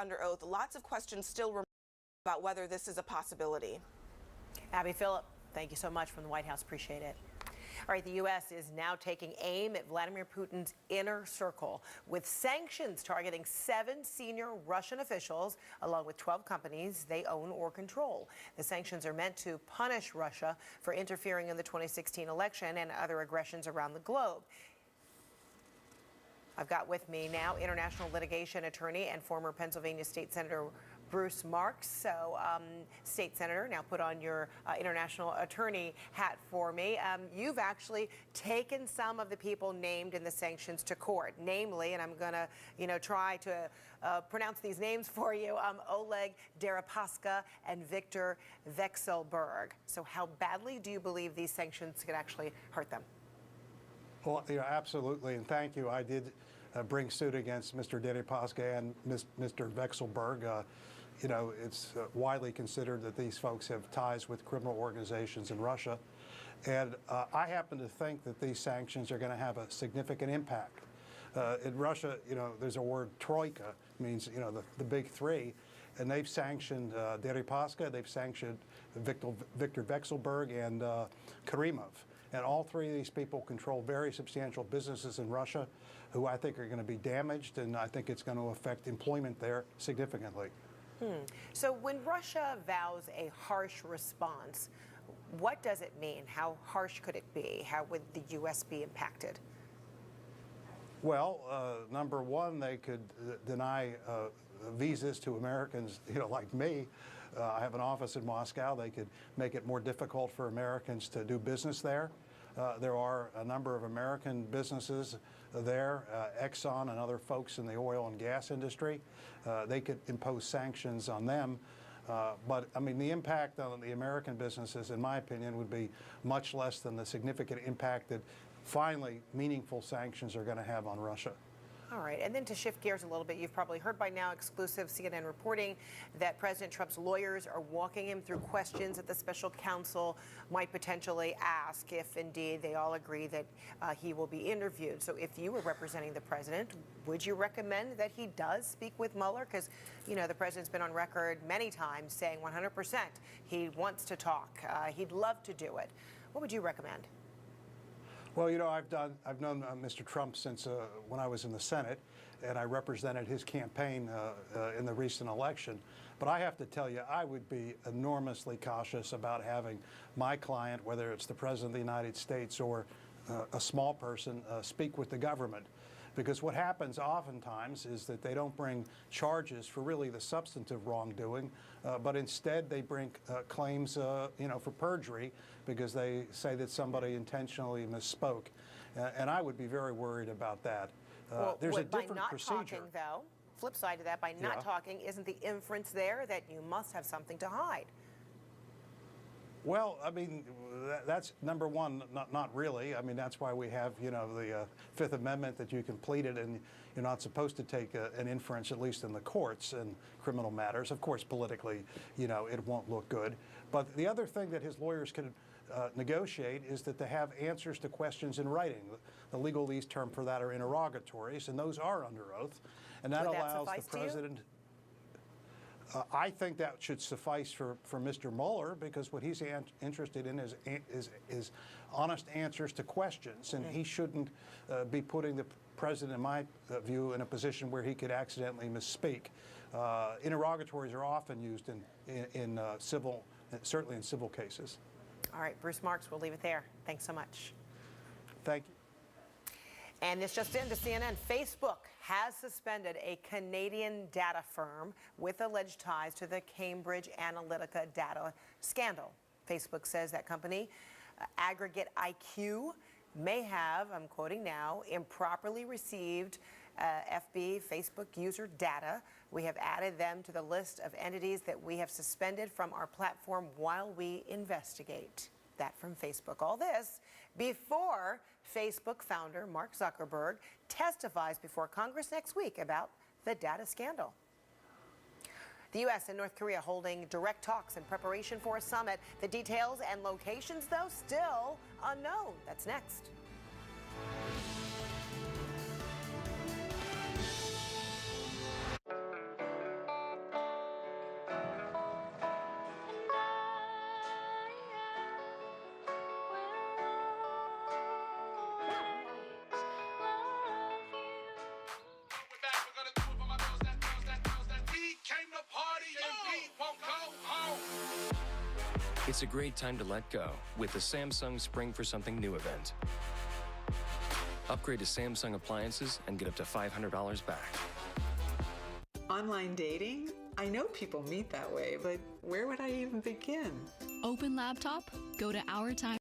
under oath, lots of questions still remain about whether this is a possibility. Abby Phillip, thank you so much from the White House. Appreciate it. All right, the U.S. is now taking aim at Vladimir Putin's inner circle with sanctions targeting 7 senior Russian officials, along with 12 companies they own or control. The sanctions are meant to punish Russia for interfering in the 2016 election and other aggressions around the globe. I've got with me now international litigation attorney and former Pennsylvania State Senator Bruce Marks. So, State Senator, now put on your international attorney hat for me. You've actually taken some of the people named in the sanctions to court, namely, and I'm going to, try to pronounce these names for you, Oleg Deripaska and Viktor Vekselberg. So how badly do you believe these sanctions could actually hurt them? Well, absolutely, and thank you. I did bring suit against Mr. Deripaska and Mr. Vekselberg. It's widely considered that these folks have ties with criminal organizations in Russia. And I happen to think that these sanctions are going to have a significant impact. In Russia, there's a word troika, means, the big three. And they've sanctioned Deripaska, they've sanctioned Viktor Vekselberg, and Karimov. And all 3 of these people control very substantial businesses in Russia who I think are going to be damaged, and I think it's going to affect employment there significantly. So when Russia vows a harsh response, what does it mean? How harsh could it be? How would the U.S. be impacted? Well, number one, they could deny visas to Americans, like me. I have an office in Moscow. They could make it more difficult for Americans to do business there. There are a number of American businesses there, Exxon and other folks in the oil and gas industry. They could impose sanctions on them. But, I mean, the impact on the American businesses, in my opinion, would be much less than the significant impact that finally meaningful sanctions are going to have on Russia. All right, and then to shift gears a little bit, you've probably heard by now exclusive CNN reporting that President Trump's lawyers are walking him through questions that the special counsel might potentially ask if indeed they all agree that he will be interviewed. So if you were representing the president, would you recommend that he does speak with Mueller? Because, the president's been on record many times saying 100% he wants to talk. He'd love to do it. What would you recommend? Well, I've known Mr. Trump since when I was in the Senate, and I represented his campaign in the recent election. But I have to tell you, I would be enormously cautious about having my client, whether it's the President of the United States or a small person, speak with the government. Because what happens oftentimes is that they don't bring charges for really the substantive wrongdoing, but instead they bring claims, for perjury, because they say that somebody intentionally misspoke. And I would be very worried about that. There's a different procedure. By not talking, though, flip side to that, by not talking, isn't the inference there that you must have something to hide? Well, I mean, that's number one, not really. I mean, that's why we have, the Fifth Amendment, that you can plead it, and you're not supposed to take an inference, at least in the courts in criminal matters. Of course, politically, it won't look good. But the other thing that his lawyers can negotiate is that they have answers to questions in writing. The legalese term for that are interrogatories, and those are under oath. And that allows the president. I think that should suffice for Mr. Mueller, because what he's interested in is honest answers to questions, and he shouldn't be putting the president, in my view, in a position where he could accidentally misspeak. Interrogatories are often used in civil, certainly in civil cases. All right, Bruce Marks, we'll leave it there. Thanks so much. Thank you. And this just into CNN. Facebook has suspended a Canadian data firm with alleged ties to the Cambridge Analytica data scandal. Facebook says that company, Aggregate IQ, may have, I'm quoting now, improperly received Facebook user data. We have added them to the list of entities that we have suspended from our platform while we investigate. That from Facebook. All this before Facebook founder Mark Zuckerberg testifies before Congress next week about the data scandal. The U.S. and North Korea holding direct talks in preparation for a summit. The details and locations, though, still unknown. That's next. It's a great time to let go with the Samsung Spring for Something New event. Upgrade to Samsung appliances and get up to $500 back. Online dating? I know people meet that way, but where would I even begin? Open laptop, go to Our Time.